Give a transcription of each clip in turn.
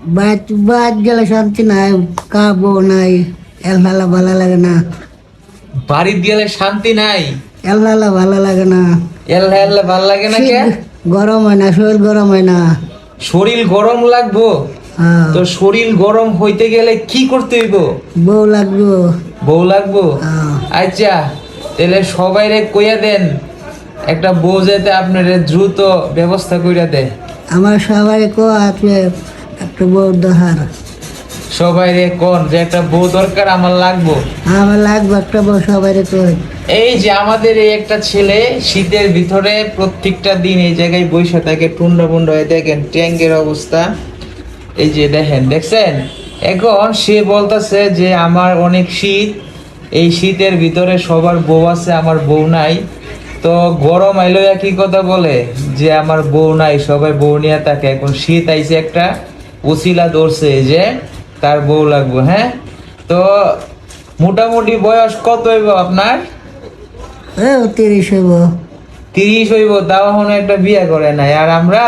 বাদ গেলে শান্তি নাই, কাবো নাই, এলহালা ভালো লাগে না। বাড়িতে গেলে শান্তি নাই, এলহালা ভালো লাগে না। এল্লা ভাল লাগে না কে? গরম হয় না, শরীর গরম হয় না। শরীর গরম লাগবো? হ্যাঁ, তো শরীর গরম হইতে গেলে কি করতে হইব? বউ লাগবো। বউ লাগবো? হ্যাঁ। আচ্ছা, তাহলে সবাইরে কইয়া দেন একটা বউ যাতে আপনার দ্রুত ব্যবস্থা কইরা দেয়। আমার সবাই কো আছে একটা বউ দহার। সবাইরে কোন যে একটা বউ দরকার, আমার লাগবো। আমার লাগবে একটা বউ, সবাই কই। এই যে আমাদের এই একটা ছেলে শীতের ভিতরে প্রত্যেকটা দিন এই জায়গায় বসে থাকে, টুন্ডা মুন্ডা হয়ে, দেখেন ট্যাঙ্কের অবস্থা, এই যে দেখেন, দেখছেন? এখন সে বলতেছে যে আমার অনেক শীত, এই শীতের ভিতরে সবার বউ আছে, আমার বউ নাই। তো গরম আইলো একই কথা বলে যে আমার বউ নাই, সবাই বউ নিয়ে থাকে। এখন শীত আইছে, একটা উছিলা ধরছে যে তার বউ লাগবে। হ্যাঁ, তো মোটামুটি বয়স কত হইব আপনার? 30 হইব। 30 হইব, তাও এখন একটা বিয়ে করে নাই। আর আমরা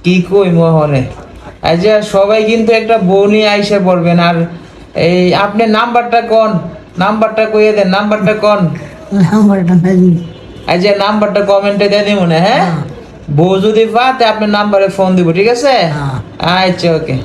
কি কই মোহনে। আচ্ছা, সবাই কিন্তু একটা বউ নিয়ে আইসা পড়বেন। আর এই আপনার নাম্বারটা কোন, নাম্বারটা কইয়ে দেন, নাম্বারটা কোন। নাম্বারটা নাই। আচ্ছা, নাম্বারটা কমেন্টে দিয়ে দিব না? হ্যাঁ, হ্যাঁ। বউ যদি পাতে আপনার নাম্বারে ফোন দিব, ঠিক আছে? হ্যাঁ। আচ্ছা, ওকে।